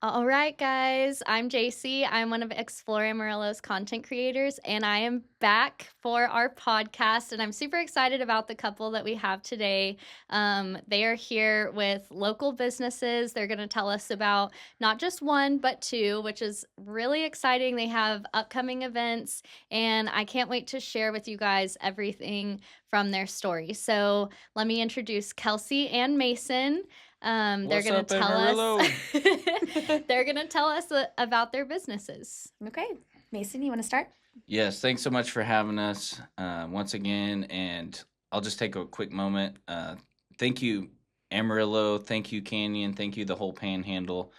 All right, guys. I'm Jaycee. I'm one of Explore Amarillo's content creators, and I am back for our podcast. And I'm super excited about the couple that we have today. They are here with local businesses. They're going to tell us about not just one, but two, which is really exciting. They have upcoming events, and I can't wait to share with you guys everything from their story. So let me introduce Kelsey and Mason. They're What's gonna up, tell Amarillo? us. They're gonna tell us about their businesses. Okay. Mason, you want to start? Yes, thanks so much for having us once again. And I'll just take a quick moment. Thank you, Amarillo. Thank you, Canyon. Thank you, the whole Panhandle,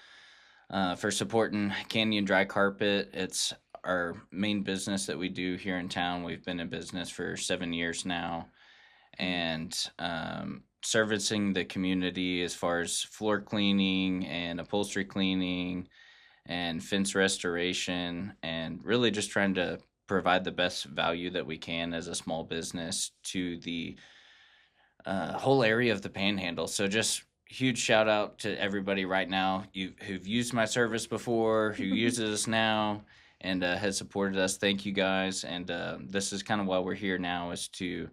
for supporting Canyon Dry Carpet. It's our main business that we do here in town. We've been in business for 7 years now, and servicing the community as far as floor cleaning and upholstery cleaning and fence restoration, and really just trying to provide the best value that we can as a small business to the whole area of the Panhandle. So just huge shout out to everybody right now who've used my service before, who uses us now, and has supported us. Thank you guys. And this is kind of why we're here now, is to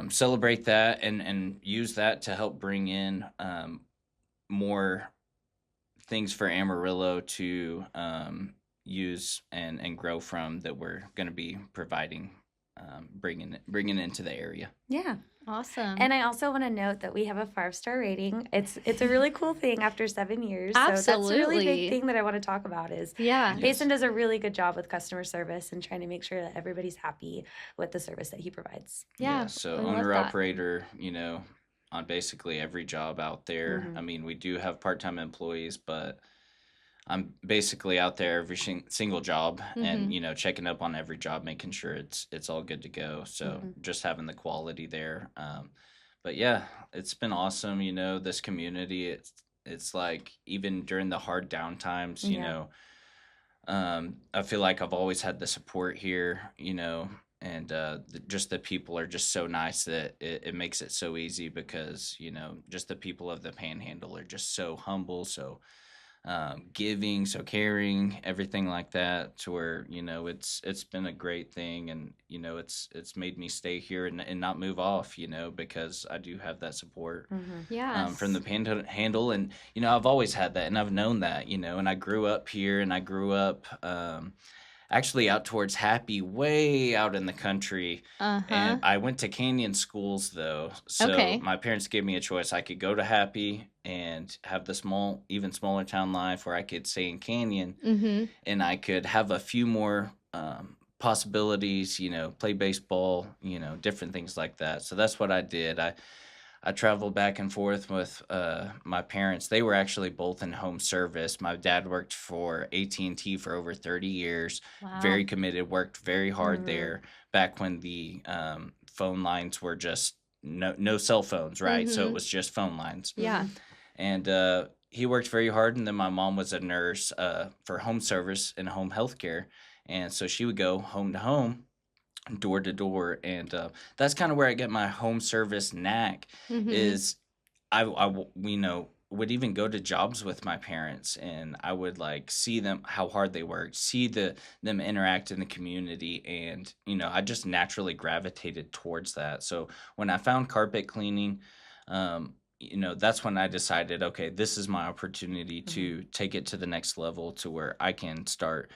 celebrate that and use that to help bring in more things for Amarillo to use and grow from, that we're going to be providing, bringing into the area. Yeah. Awesome. And I also want to note that we have a 5-star rating. It's a really cool thing after 7 years. So that's a really Absolutely. big thing that I want to talk about is yeah. Yes. Mason does a really good job with customer service and trying to make sure that everybody's happy with the service that he provides. Yeah. So we love owner that. operator, on basically every job out there. Mhm. I mean, we do have part-time employees, but I'm basically out there every single job, and checking up on every job, making sure it's all good to go. So just having the quality there. But yeah, it's been awesome. This community, it's like, even during the hard downtimes, Yeah. I feel like I've always had the support here. And just the people are just so nice that it makes it so easy, because just the people of the Panhandle are just so humble, so giving, so caring, everything like that, to where it's been a great thing. And it's made me stay here and not move off, because I do have that support Yes. from the Panhandle. And I've always had that, and I've known that, and I grew up here, and I grew up actually out towards Happy, way out in the country. And I went to Canyon schools, though. So Okay. my parents gave me a choice. I could go to Happy and have the even smaller town life, where I could stay in Canyon, and I could have a few more possibilities, play baseball, different things like that. So that's what I did. I traveled back and forth with my parents. They were actually both in home service. My dad worked for AT&T for over 30 years. Wow. Very committed, worked very hard there, back when the phone lines were just no cell phones, right? So it was just phone lines. Yeah. And he worked very hard. And then my mom was a nurse for home service and home health care. And so she would go home to home, door to door. And that's kind of where I get my home service knack. Is I would even go to jobs with my parents, and I would like see them, how hard they worked, see them interact in the community. And I just naturally gravitated towards that. So when I found carpet cleaning, that's when I decided, okay, this is my opportunity to take it to the next level, to where I can start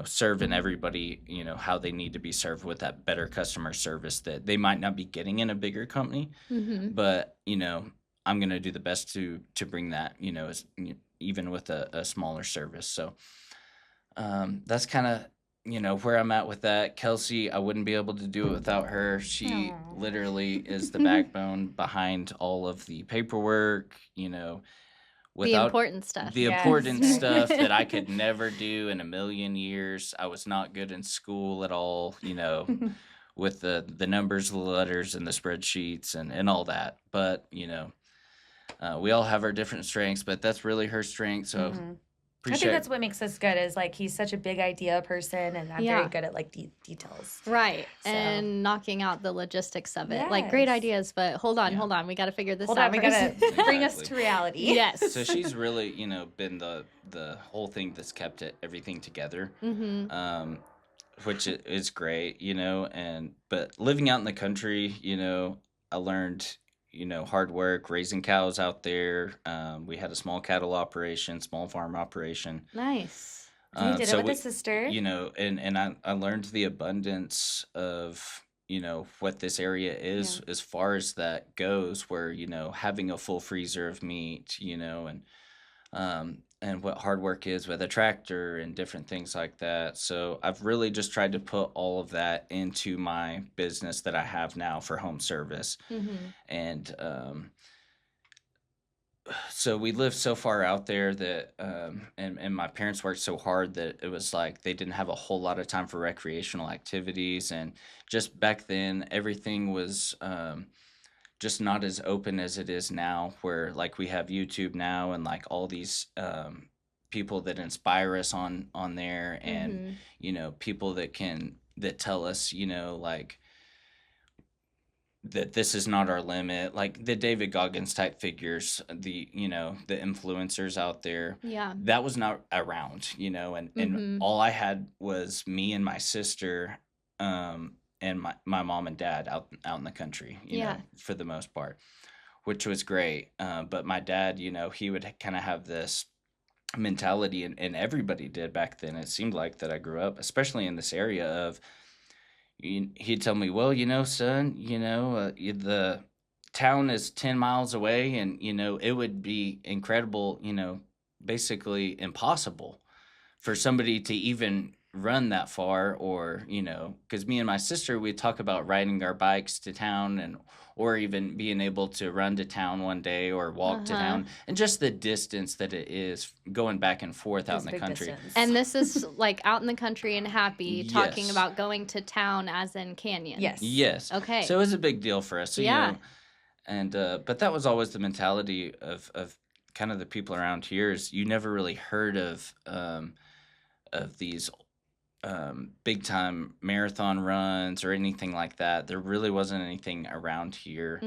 serving everybody, how they need to be served, with that better customer service that they might not be getting in a bigger company. But, I'm going to do the best to bring that, even with a smaller service. So that's kind of, where I'm at with that. Kelsey, I wouldn't be able to do it without her. She literally is the backbone behind all of the paperwork, The without important stuff. the Yes. important stuff that I could never do in a million years. I was not good in school at all, with the numbers, the letters, and the spreadsheets and all that. But, we all have our different strengths, but that's really her strength. So I think that's what makes us good is like he's such a big idea person and I'm very good at like details. Right. So. And knocking out the logistics of it. Yes. Like great ideas, but hold on. We got to figure this out. We got to bring us to reality. Yes. So she's really, been the whole thing that's kept everything together. Mm-hmm. Which is great, but living out in the country, I learned, hard work, raising cows out there. We had a small cattle operation, small farm operation. Nice. You did it with a sister. And I learned the abundance of, what this area is as far as that goes, where, having a full freezer of meat, and what hard work is with a tractor and different things like that. So I've really just tried to put all of that into my business that I have now for home service. Mm-hmm. And so we lived so far out there that and my parents worked so hard that it was like they didn't have a whole lot of time for recreational activities. And just back then, everything was just not as open as it is now, where like we have YouTube now and like all these people that inspire us on there, and people that tell us like that this is not our limit, like the David Goggins type figures, the the influencers out there. Yeah, that was not around, and all I had was me and my sister, and my mom and dad out in the country, you know, for the most part, which was great. But my dad, he would kind of have this mentality, and everybody did back then. It seemed like that I grew up, especially in this area of, he'd tell me, well, son, the town is 10 miles away, and, it would be incredible, basically impossible for somebody to even run that far, or because me and my sister, we talk about riding our bikes to town, or even being able to run to town one day or walk to town, and just the distance that it is going back and forth out in the country. Distance. And this is like out in the country and happy, talking about going to town as in Canyon. Yes. Okay. So it was a big deal for us. So, and but that was always the mentality of kind of the people around here, is you never really heard of these big time marathon runs or anything like that. There really wasn't anything around here.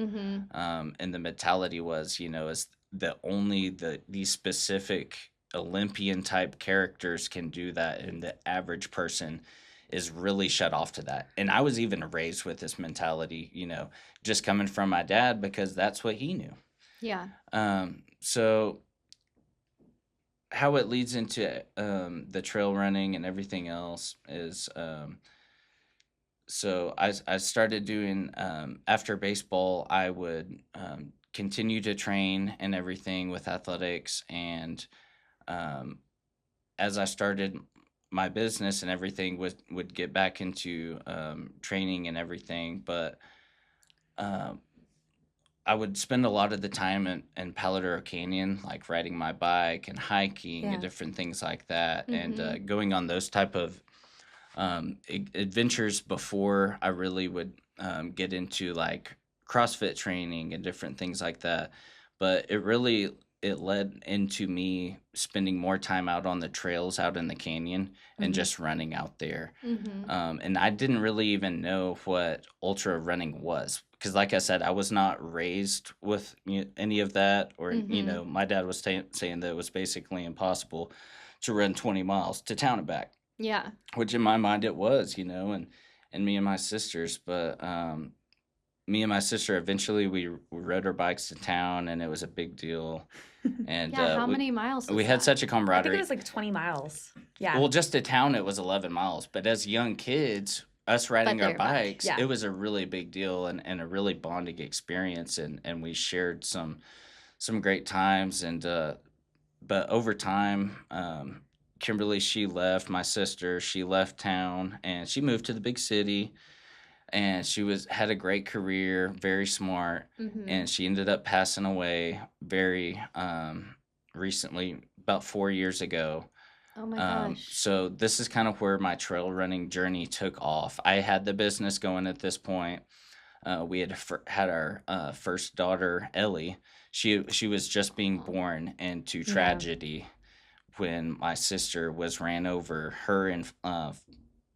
And the mentality was, is that only these specific Olympian type characters can do that, and the average person is really shut off to that. And I was even raised with this mentality, just coming from my dad, because that's what he knew. So how it leads into the trail running and everything else is, so I started doing, after baseball, I would continue to train and everything with athletics. And as I started my business and everything, would get back into training and everything. But I would spend a lot of the time in Paladuro Canyon, like riding my bike and hiking and different things like that, and going on those type of adventures before I really would get into like CrossFit training and different things like that. But it led into me spending more time out on the trails out in the canyon and just running out there. And I didn't really even know what ultra running was, because like I said, I was not raised with any of that, or, my dad was saying that it was basically impossible to run 20 miles to town and back. Yeah. Which in my mind it was, and me and my sisters, but me and my sister, eventually we rode our bikes to town, and it was a big deal. And how many miles we had such a camaraderie. I think it was like 20 miles. Yeah. Well, just to town it was 11 miles, but as young kids, us riding our bikes, it was a really big deal, and a really bonding experience, and we shared some great times. And but over time, Kimberly, my sister, she left town and she moved to the big city, and she had a great career, very smart, and she ended up passing away very recently, about 4 years ago. Oh my gosh. So this is kind of where my trail running journey took off. I had the business going at this point. We had our first daughter, Ellie. She was just being born into tragedy, when my sister was ran over. Her and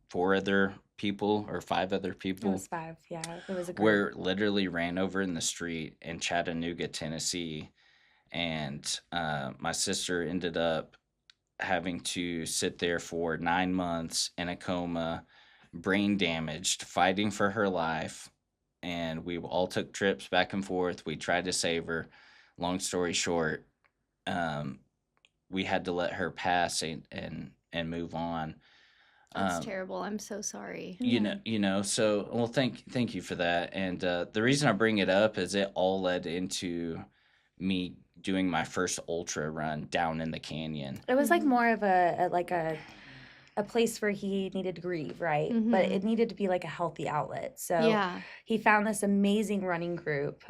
4 other people or 5 other It people was 5. Yeah, it was a group. were literally ran over in the street in Chattanooga, Tennessee. And my sister ended up having to sit there for 9 months in a coma, brain damaged, fighting for her life. And we all took trips back and forth. We tried to save her. Long story short, um, we had to let her pass and move on. That's terrible. I'm so sorry. So well, thank you for that. And the reason I bring it up is it all led into me doing my first ultra run down in the canyon. It was like more of a place where he needed to grieve, right? But it needed to be like a healthy outlet. So he found this amazing running group.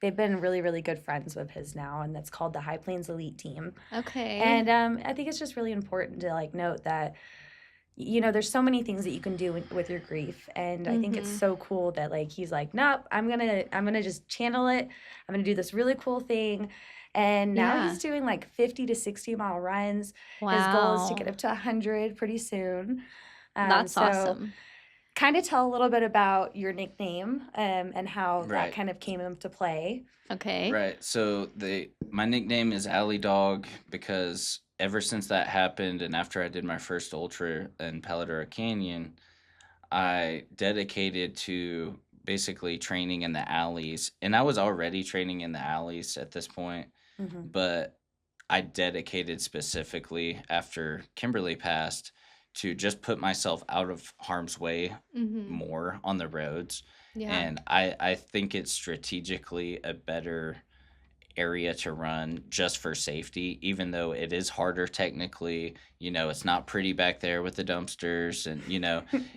They've been really, really good friends with his now, and that's called the High Plains Elite Team. Okay. And I think it's just really important to like note that, there's so many things that you can do with your grief, and I think it's so cool that like he's like, nope, I'm gonna just channel it. I'm gonna do this really cool thing. And now he's doing like 50 to 60 mile runs. Wow. His goal is to get up to 100 pretty soon. That's awesome. Kind of tell a little bit about your nickname and how that kind of came into play. Okay. Right. So my nickname is Alley Dog because ever since that happened and after I did my first ultra in Paladora Canyon, I dedicated to basically training in the alleys. And I was already training in the alleys at this point, but I dedicated specifically after Kimberly passed to just put myself out of harm's way more on the roads. Yeah. And I think it's strategically a better area to run just for safety, even though it is harder technically. It's not pretty back there with the dumpsters, and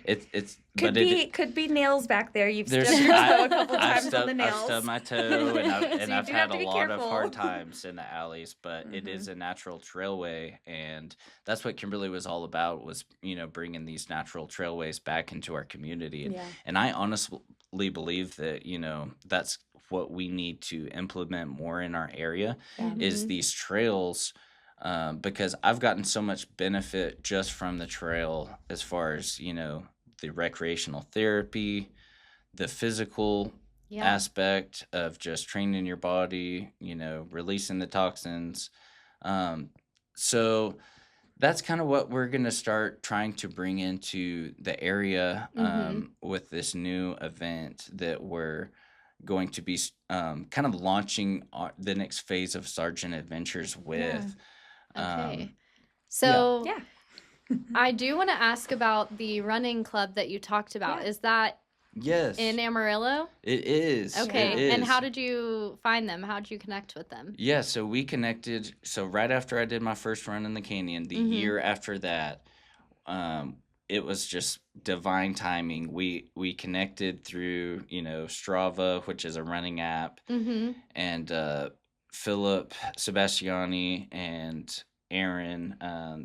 it's could be nails back there. You've stubbed your toe a couple times on the nails. I've stubbed my toe, and So I've had a lot careful. of hard times in the alleys, but it is a natural trailway, and that's what Kimberly was all about, was bringing these natural trailways back into our community. And I honestly believe that that's what we need to implement more in our area is these trails, because I've gotten so much benefit just from the trail as far as the recreational therapy, the physical aspect of just training your body, releasing the toxins. So that's kind of what we're going to start trying to bring into the area with this new event that we're going to be kind of launching the next phase of Sargent Adventures with. Okay. So I do want to ask about the running club that you talked about. Is that in Amarillo? It is. Okay. It is. And how did you find them? How did you connect with them? Yeah, so we connected. So right after I did my first run in the canyon, the year after that, it was just divine timing. We connected through, Strava, which is a running app, and Philip Sebastiani and Aaron,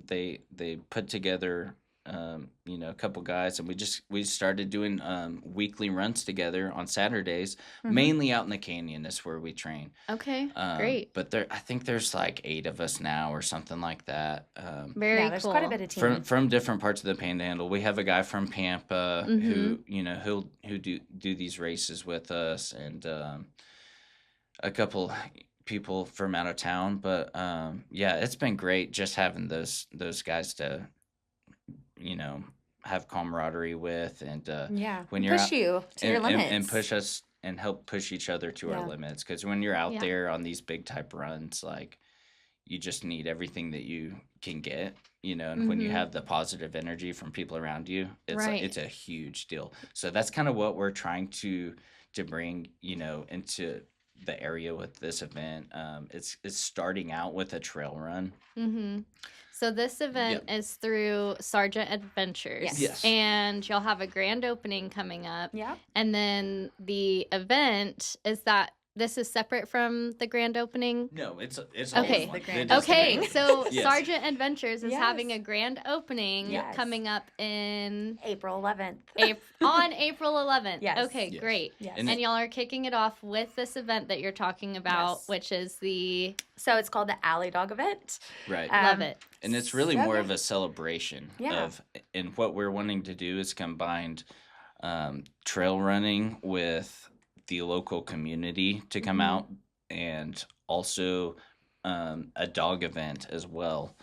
they put together, a couple guys, and we started doing weekly runs together on Saturdays, mainly out in the canyon is where we train. Okay, great. But I think there's like 8 of us now or something like that. Very there's cool. quite a bit of team. From different parts of the Panhandle. We have a guy from Pampa who do these races with us, and a couple people from out of town. But it's been great just having those guys to have camaraderie with, and when you're push you to your limits and push us and help push each other to our limits, because when you're out there on these big type runs, like, you just need everything that you can get, and when you have the positive energy from people around you, it's a huge deal. So that's kind of what we're trying to bring into the area with this event. It's starting out with a trail run. So this event is through Sargent Adventures. Yes. And you'll have a grand opening coming up. Yeah. And then the event, is that this is separate from the grand opening? No, it's Okay. all in one. The grand It is the Okay, grand- so Yes. Sargent Adventures is Yes. having a grand opening Yes. coming up in April 11th. on April 11th. Yes. Okay, Yes. great. Yes. And y'all are kicking it off with this event that you're talking about, Yes. which is the So it's called the Alley Dog event. Right. love it. And it's really so more yeah. of a celebration Yeah. of, and what we're wanting to do is combine trail running with the local community to come Mhm. out, and also a dog event as well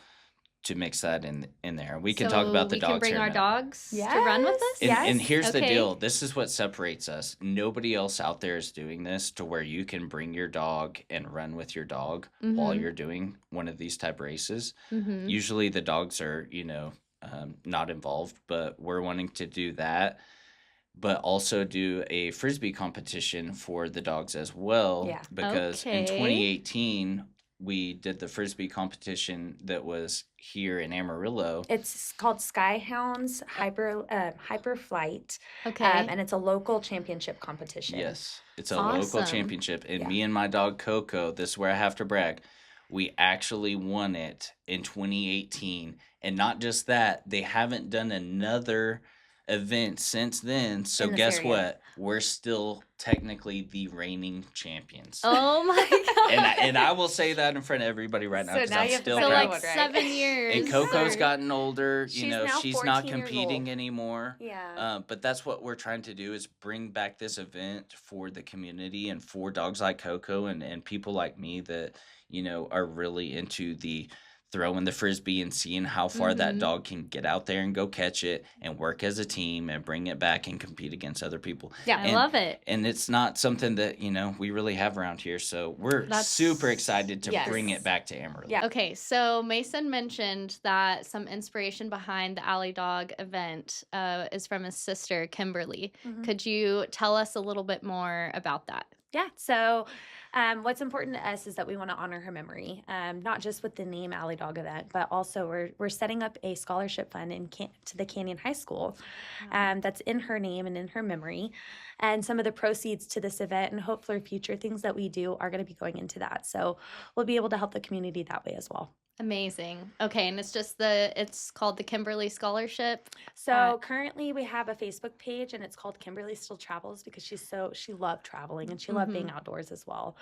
to mix that in there. We can talk about the we dogs can bring here in our a minute. dogs to run with Yes. us. And Yes. here's the Okay. deal. This is what separates us. Nobody else out there is doing this to where you can bring your dog and run with your dog while Mhm. you're doing one of these type races. Mhm. Usually the dogs are, not involved, but we're wanting to do that, but also do a frisbee competition for the dogs as well. Yeah. Because in Okay. 2018, we did the frisbee competition that was here in Amarillo. It's called Skyhounds Hyper Flight, Okay. and it's a local championship competition. Yes, it's a local Awesome. championship. And Yeah. me and my dog Coco, this is where I have to brag, we actually won it in 2018. And not just that, they haven't done another event since then. So In this guess area. what? We're still technically the reigning champions. Oh my god. And I will say that in front of everybody right now So because now I'm you have to still find so out proud. like one, right? 7 years. And Coco's or- gotten older. She's Now now she's not 14 years competing old. anymore. Yeah. But that's what we're trying to do is bring back this event for the community and for dogs like Coco and people like me that, are really into the throwing the frisbee and seeing how far that Mhm. dog can get out there and go catch it and work as a team and bring it back and compete against other people. Yeah. I love it. And it's not something that, we really have around here. So we're That's- super excited to Yes. bring it back to Amarillo. Yeah. Okay, so Mason mentioned that some inspiration behind the Alley Dog event is from his sister, Kimberly. Mhm. Could you tell us a little bit more about that? Yeah. So, what's important to us is that we want to honor her memory, not just with the name Alley Dog event, but also we're setting up a scholarship fund to the Canyon High School, that's in her name and in her memory, and some of the proceeds to this event and hopefully future things that we do are going to be going into that. So we'll be able to help the community that way as well. Amazing. Okay, and it's called the Kimberly Scholarship. So currently we have a Facebook page and it's called Kimberly Still Travels because she loved traveling and she loved being outdoors as well.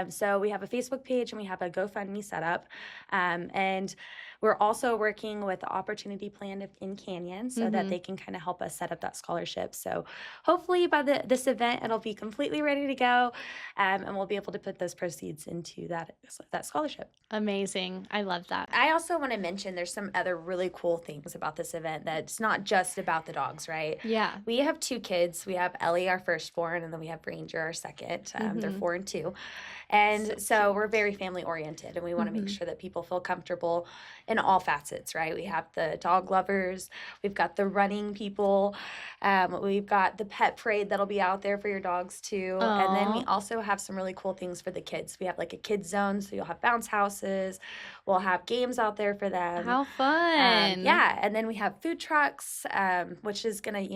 So we have a Facebook page and we have a GoFundMe set up. And we're also working with the Opportunity Plan in Canyon so that they can kind of help us set up that scholarship. So hopefully by this event, it'll be completely ready to go. And we'll be able to put those proceeds into that scholarship. Amazing. I love that. I also want to mention there's some other really cool things about this event that's not just about the dogs, right? Yeah. We have 2 kids. We have Ellie, our firstborn, and then we have Ranger, our second. They're 4 and 2. And so we're very family oriented and we want to make sure that people feel comfortable in all facets, right? We have the dog lovers, we've got the running people, we've got the pet parade that'll be out there for your dogs too. And then we Aw. also have some really cool things for the kids. We have like a kids zone, so you'll have bounce houses, we'll have games out there for them. How fun. Yeah, and then we have food trucks, which is gonna,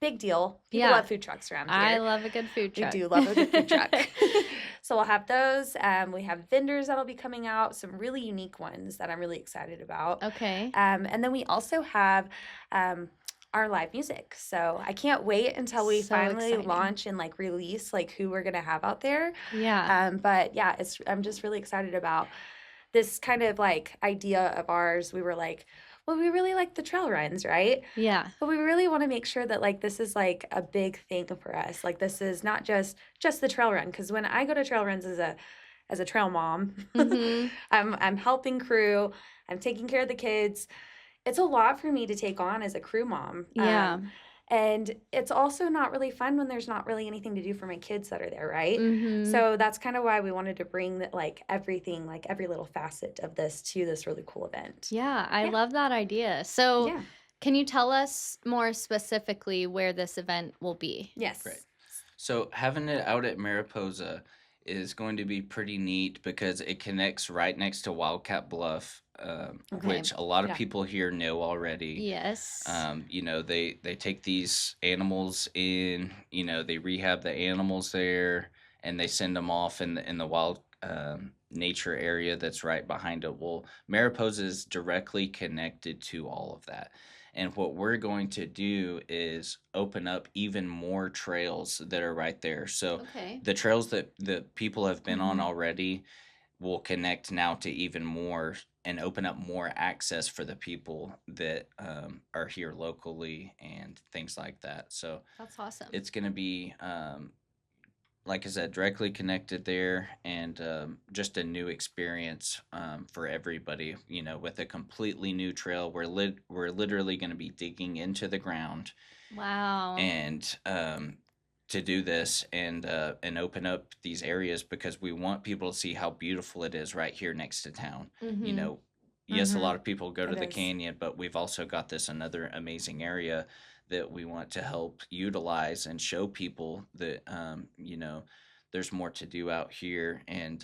big deal. People Yeah. love food trucks around here. I love a good food We truck. do love a good food truck. So we'll have those. We have vendors that'll be coming out, some really unique ones that I'm really excited about. Okay. And then we also have our live music. So I can't wait until we So finally exciting. launch and release who we're gonna have out there. Yeah. But yeah, I'm just really excited about this kind of idea of ours. We were like, well, we really like the trail runs, right? Yeah. But we really want to make sure that this is a big thing for us. This is not just the trail run. Because when I go to trail runs as a trail mom, Mhm. I'm helping crew, I'm taking care of the kids. It's a lot for me to take on as a crew mom. Yeah. And it's also not really fun when there's not really anything to do for my kids that are there, right? Mhm. So that's kind of why we wanted to bring that everything, every little facet of this to this really cool event. Yeah, I Yeah. love that idea. So, Yeah. can you tell us more specifically where this event will be? Yes. Right. So having it out at Mariposa is going to be pretty neat because it connects right next to Wildcat Bluff, which a lot of Yeah. people here know already. Yes. They take these animals in, they rehab the animals there, and they send them off in the wild nature area that's right behind it. Well, Mariposa is directly connected to all of that. And what we're going to do is open up even more trails that are right there. So Okay. the trails that the people have been on Mhm. already will connect now to even more and open up more access for the people that are here locally and things like that. So That's awesome. it's going to be, like I said, directly connected there, and just a new experience for everybody. You know, with a completely new trail, we're literally going to be digging into the ground Wow. and to do this and open up these areas because we want people to see how beautiful it is right here next to town. You know, yes, a lot of people go to It the is. canyon, but we've also got this another amazing area that we want to help utilize and show people that you know, there's more to do out here, and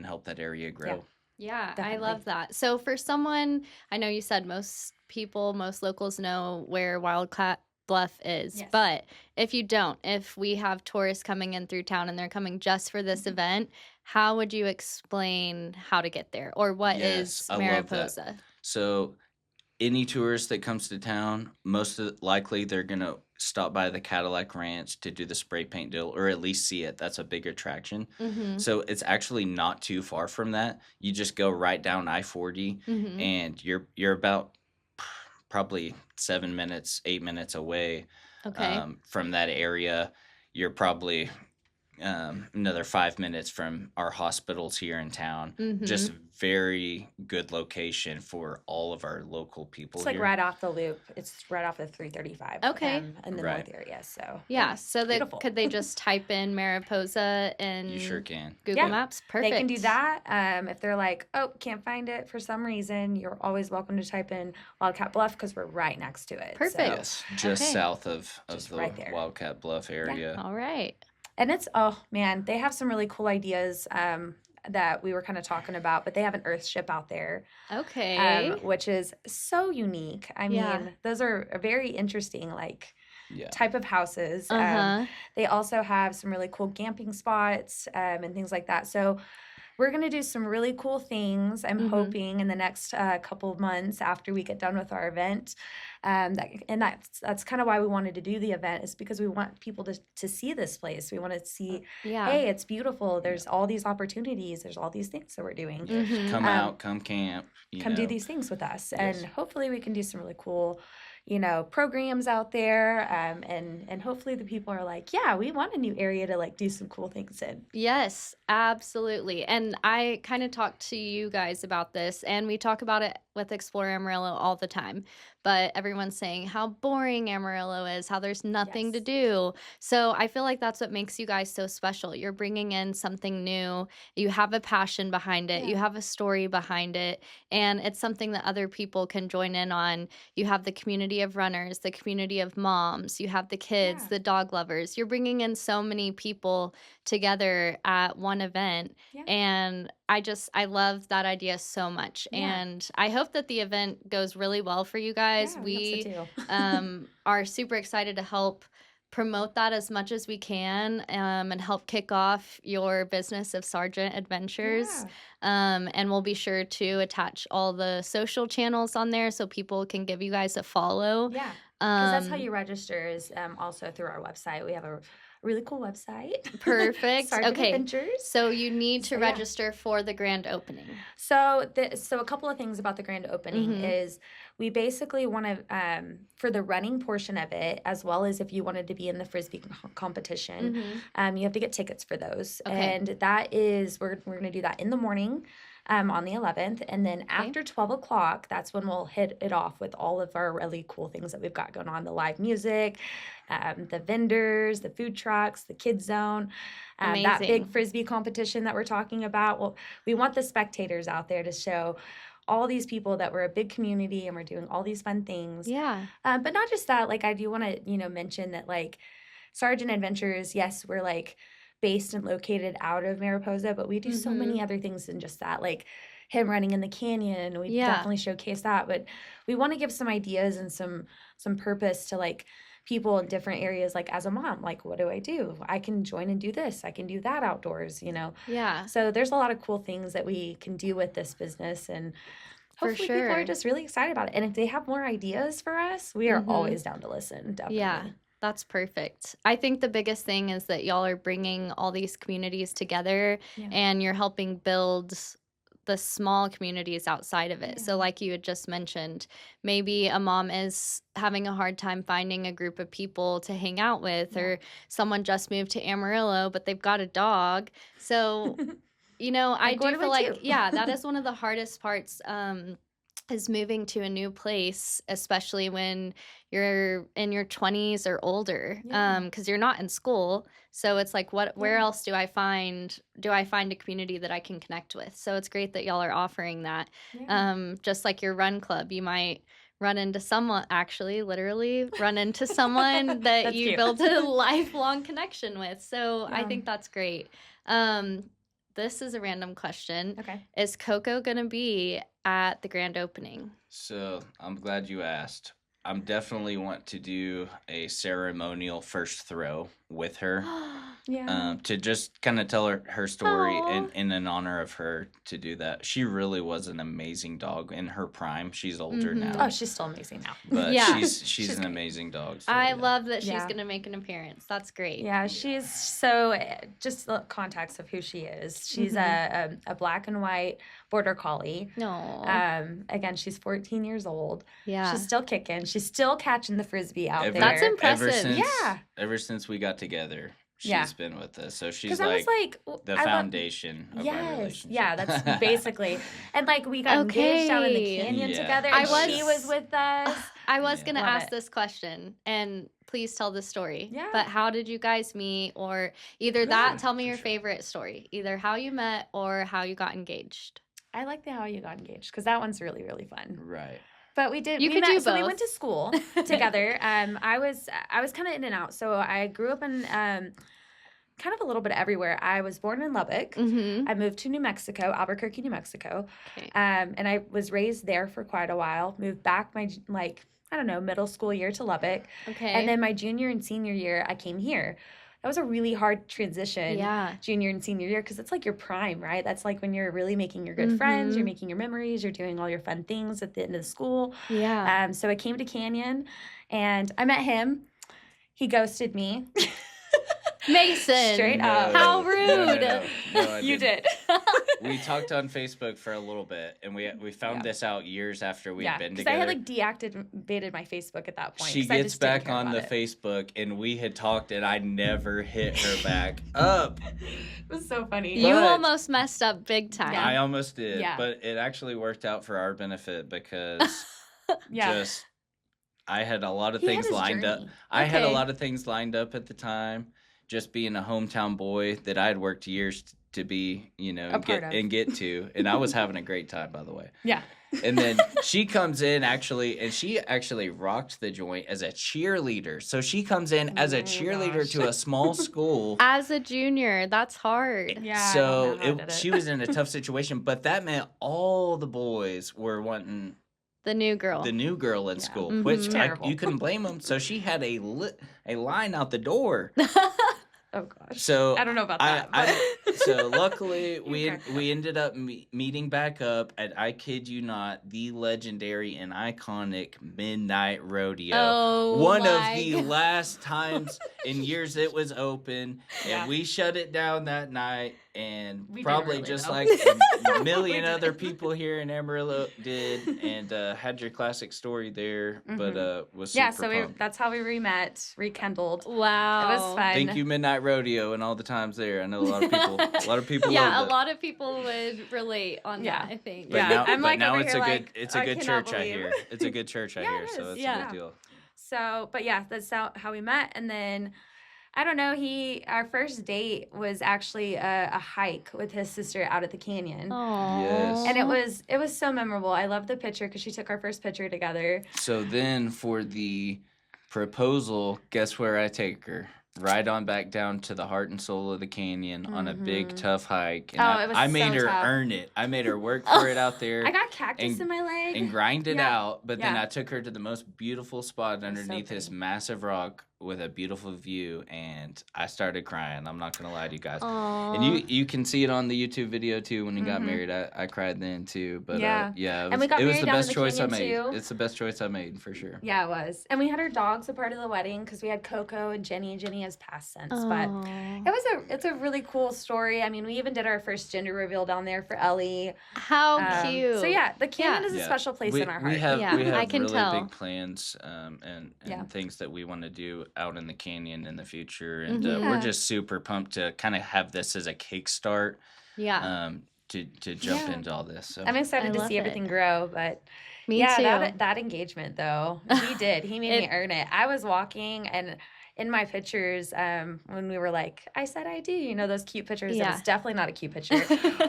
help that area grow. Yeah, I Definitely. love that. So for someone, I know you said most people, most locals know where Wildcat Bluff is, Yes. but if you don't, if we have tourists coming in through town and they're coming just for this event, how would you explain how to get there, or what Yes, is I love that. Mariposa? So any tourist that comes to town, likely they're gonna stop by the Cadillac Ranch to do the spray paint deal, or at least see it. That's a big attraction. Mm-hmm. So it's actually not too far from that. You just go right down I-40, Mm-hmm. and you're about probably 7 minutes, 8 minutes away Okay. from that area. You're probably another 5 minutes from our hospitals here in town. Mm-hmm. Just very good location for all of our local people It's like here. right off the loop. It's right off the 335. Okay. In the Right. north area. So Yeah, so beautiful. could they just type in Mariposa in You sure can. Google Yeah, Maps? Perfect. They can do that. If they're like, oh, can't find it for some reason, you're always welcome to type in Wildcat Bluff because we're right next to it. Perfect. So, Yes, just Okay. south of Just the right there. Wildcat Bluff area. All right. and it's, oh man, they have some really cool ideas that we were kind of talking about, but they have an earth ship out there, Okay. which is so unique. I Yeah. mean, those are very interesting, like, Yeah. type of houses. Uh-huh. They also have some really cool camping spots and things like that. So we're going to do some really cool things. I'm Mhm. hoping in the next couple of months after we get done with our event. That's kind of why we wanted to do the event, is because we want people to see this place. We want to see, Yeah. hey, it's beautiful. There's all these opportunities. There's all these things that we're doing. Yes. Mhm. Come out, come camp. Come do these things with us. Yes. And hopefully we can do some really cool, programs out there. And hopefully the people are like, yeah, we want a new area to like do some cool things in. Yes, absolutely. And I kind of talked to you guys about this, and we talk about it with Explore Amarillo all the time. But everyone's saying how boring Amarillo is, how there's nothing to Yes. do. So I feel like that's what makes you guys so special. You're bringing in something new. You have a passion behind it. You Yeah. have a story behind it. And it's something that other people can join in on. You have the community of runners, the community of moms. You have the kids, Yeah. the dog lovers. You're bringing in so many people together at one event. Yeah. And I love that idea so much. Yeah. And I hope that the event goes really well for you guys. Yeah, we hope so too. Are super excited to help promote that as much as we can, and help kick off your business of Sargent Adventures. Yeah. And we'll be sure to attach all the social channels on there so people can give you guys a follow. Yeah. Because that's how you register, is also through our website. We have a really cool website. Perfect. Sargent Okay. Adventures. So you need to So, yeah. register for the grand opening. So a couple of things about the grand opening Mhm. is we basically want to, for the running portion of it, as well as if you wanted to be in the frisbee competition, Mhm. you have to get tickets for those. Okay. And that is, we're going to do that in the morning. On the 11th, and then after 12 o'clock, that's when we'll hit it off with all of our really cool things that we've got going on: the live music, the vendors, the food trucks, the kids zone, that big Amazing. frisbee competition that we're talking about. Well, we want the spectators out there to show all these people that we're a big community and we're doing all these fun things. Yeah. But not just that, like, I do want to, mention that, like, Sargent Adventures, yes, we're like based and located out of Mariposa, but we do so many other things than just that, like him running in the canyon. We Yeah. definitely showcase that, but we want to give some ideas and some purpose to, like, people in different areas, like as a mom, like, what do? I can join and do this. I can do that outdoors, Yeah. So there's a lot of cool things that we can do with this business, and For hopefully people are sure. just really excited about it. And if they have more ideas for us, we are always down to listen, definitely. Yeah, that's perfect. I think the biggest thing is that y'all are bringing all these communities together and you're helping build the small communities outside of it. So like you had just mentioned, maybe a mom is having a hard time finding a group of people to hang out with, or someone just moved to Amarillo, but they've got a dog. So, I do feel like, that is one of the hardest parts, is moving to a new place, especially when you're in your 20s or older, because you're not in school. So it's like, where else do I find a community that I can connect with? So it's great that y'all are offering that. Just like your run club, you might run into someone, actually, literally run into someone that you built a lifelong connection with. So I think that's great. This is a random question. Okay. Is Coco going to be at the grand opening? So I'm glad you asked. I'm definitely want to do a ceremonial first throw with her. To just kind of tell her story and in honor of her, to do that. She really was an amazing dog in her prime. She's older now. Oh, she's still amazing now. But she's an amazing dog. So, I love that she's going to make an appearance. That's great. Yeah, she's so, just the context of who she is. She's a black and white border collie. No. Again, she's 14 years old. Yeah. She's still kicking. She's still catching the frisbee out there. That's impressive. Ever since we got together, she's been with us. So she's like the foundation of our relationship. Yeah, that's basically. And like we got engaged down in the canyon together. And she was with us. I was going to ask this question, and please tell the story. Yeah. But how did you guys meet? Or either tell me your favorite story. Either how you met or how you got engaged. I like the how you got engaged, because that one's really, really fun. Right. But we did. You could do both. So we went to school together. I was kind of in and out. So I grew up in kind of a little bit everywhere. I was born in Lubbock. I moved to New Mexico, Albuquerque, New Mexico. Okay. And I was raised there for quite a while. Moved back my middle school year to Lubbock. Okay. And then my junior and senior year, I came here. That was a really hard transition, junior and senior year, because it's like your prime, right? That's like when you're really making your good friends, you're making your memories, you're doing all your fun things at the end of the school. Yeah. So I came to Canyon, and I met him. He ghosted me. Mason. Straight up. How rude. No, you did. We talked on Facebook for a little bit, and we found this out years after we'd been together. Because I had deactivated my Facebook at that point. She gets back on the Facebook, and we had talked, and I never hit her back up. It was so funny. You almost messed up big time. I almost did, but it actually worked out for our benefit, because I had a lot of things lined up. I had a lot of things lined up at the time. Just being a hometown boy that I had worked years to be, get to. And I was having a great time, by the way. Yeah. And then she comes in and she actually rocked the joint as a cheerleader. So she comes in as a cheerleader to a small school. As a junior, that's hard. Yeah. So she was in a tough situation, but that meant all the boys were wanting the new girl in school, which you couldn't blame them. So she had a line out the door. Oh gosh. So I don't know about that. So luckily we ended up meeting back up at, I kid you not, the legendary and iconic Midnight Rodeo. Oh, one of the last times in years it was open, and we shut it down that night. And probably really just like a million other people here in Amarillo did, and had your classic story there, but was super pumped. That's how we rekindled. Wow, it was fun. Thank you, Midnight Rodeo, and all the times there. I know a lot of people. A lot of people. Yeah, a lot of people would relate on that. I think. But now it's a good church. I hear it's a good church. I hear, so it's a good deal. So, but that's how we met, and then. I don't know. Our first date was actually a hike with his sister out at the canyon. Aww. Yes. And it was so memorable. I love the picture because she took our first picture together. So then for the proposal, guess where I take her? right on back down to the heart and soul of the canyon on a big, tough hike. And Oh, it was I made so her tough. earn it. I made her work for it out there. I got cactus and, in my leg. and grind it out. But then Yeah. I took her to the most beautiful spot so underneath this pretty. massive rock with a beautiful view. And I started crying. I'm not going to lie to you guys. Aw. And you can see it on the YouTube video, too, when we got married. I cried then, too. But, Yeah. it And we got was married the down in best the choice I canyon, made. too. It's the best choice I made, for sure. Yeah, it was. And we had our dogs a part of the wedding because we had Coco and Jenny. Jenny has passed since. But Aw. it's a really cool story. I mean, we even did our first gender reveal down there for Ellie. How cute. So yeah, the canyon is a Yeah. special place in our heart. We have I can really tell. big plans and Yeah. things that we want to do out in the canyon in the future, and Mhm. we're just super pumped to kind of have this as a kickstart Yeah. to jump Yeah. into all this. So I'm I excited to love see it. everything grow, but Me yeah, too. that engagement though, he did. He made me earn it. I was walking and in my pictures, when we were like, I said I do, you know, those cute pictures. It Yeah. was definitely not a cute picture.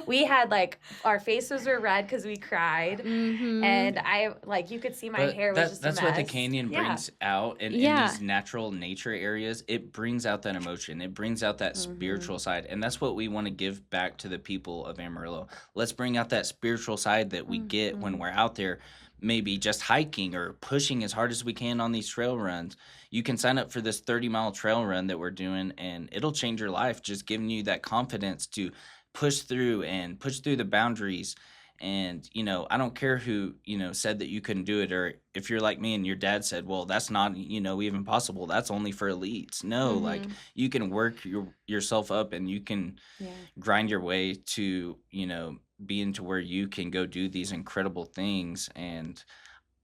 We had like our faces were red because we cried, Mhm. and I like you could see my But hair was just that's a mess. what the canyon Yeah. brings out in Yeah. these natural nature areas. It brings out that emotion. It brings out that spiritual side. And that's what we want to give back to the people of Amarillo. Let's bring out that spiritual side that we get when we're out there, maybe just hiking or pushing as hard as we can on these trail runs. You can sign up for this 30-mile trail run that we're doing, and it'll change your life, just giving you that confidence to push through the boundaries. And, I don't care who, said that you couldn't do it, or if you're like me and your dad said, well, that's not, even possible. That's only for elites. No, like you can work yourself up and you can grind your way to, be into where you can go do these incredible things. And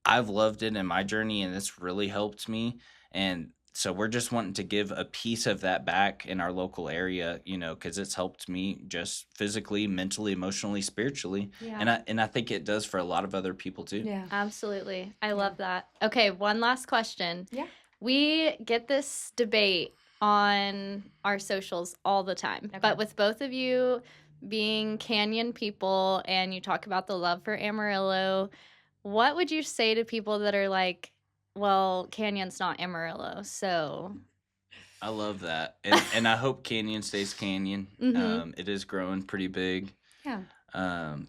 I've loved it in my journey, and it's really helped me. And so we're just wanting to give a piece of that back in our local area, because it's helped me just physically, mentally, emotionally, spiritually. Yeah. And I think it does for a lot of other people too. Yeah. Absolutely. I love that. Okay, one last question. Yeah. We get this debate on our socials all the time. Okay. But with both of you being canyon people and you talk about the love for Amarillo, what would you say to people that are like, well, canyon's not Amarillo, so I love that. And I hope Canyon stays Canyon. It is growing pretty big. Yeah.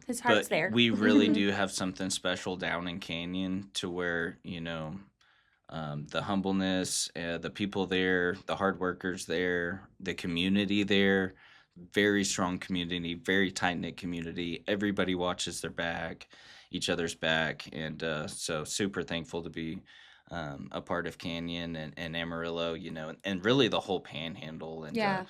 His But heart's there. we really do have something special down in Canyon to where, the humbleness, the people there, the hard workers there, the community there, very strong community, very tight-knit community. Everybody watches their back, each other's back. And so super thankful to be a part of Canyon and Amarillo, and really the whole panhandle. And Yeah.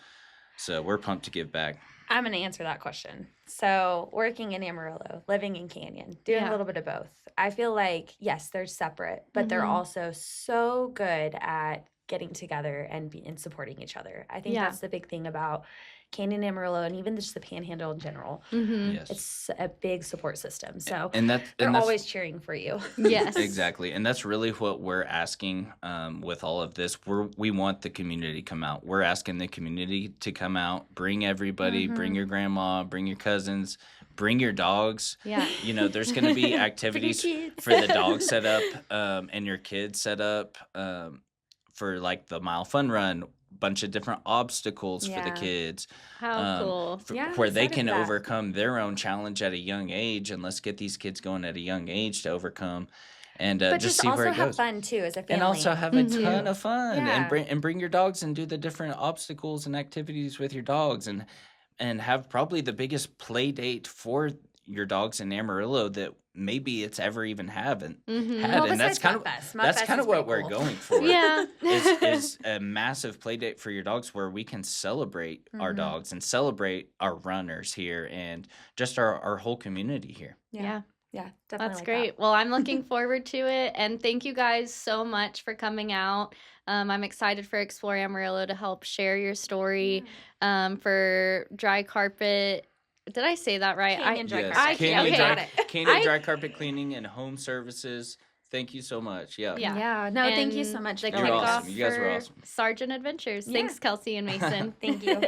so we're pumped to give back. I'm going to answer that question. So, working in Amarillo, living in Canyon, doing a little bit of both. I feel like, yes, they're separate, but they're also so good at getting together and supporting each other. I think that's the big thing about Canyon, Amarillo, and even just the Panhandle in general. Yes. It's a big support system. So, that's they're always cheering for you. yes. Exactly. And that's really what we're asking with all of this. We want the community to come out. We're asking the community to come out, bring everybody, bring your grandma, bring your cousins, bring your dogs. Yeah. There's going to be activities for the dogs set up and your kids set up for like the mile fun run, bunch of different obstacles for the kids. How cool. Where they excited can for that. overcome their own challenge at a young age, and let's get these kids going at a young age to overcome and But just just see also where it have goes. fun too as a family. And also have a ton of fun Yeah. and bring your dogs and do the different obstacles and activities with your dogs and have probably the biggest play date for your dogs in Amarillo that maybe it's ever even had. Well, And that's besides kind of Mudfest. that's Mudfest kind of is what pretty we're cool. going for. Yeah. is a massive play date for your dogs where we can celebrate our dogs and celebrate our runners here and just our whole community here. Yeah. Yeah, definitely. That's like great. that. Well, I'm looking forward to it. And thank you guys so much for coming out. I'm excited for Explore Amarillo to help share your story for dry carpet. Did I say that right? Canyon dry Yes, carpet. Canyon, okay. Canyon dry carpet cleaning and home services. Thank you so much. Yeah. Yeah. No, thank you so And much. The for You're kickoff awesome. You guys were for awesome. Sergeant Adventures. Yeah. Thanks, Kelsey and Mason. Thank you.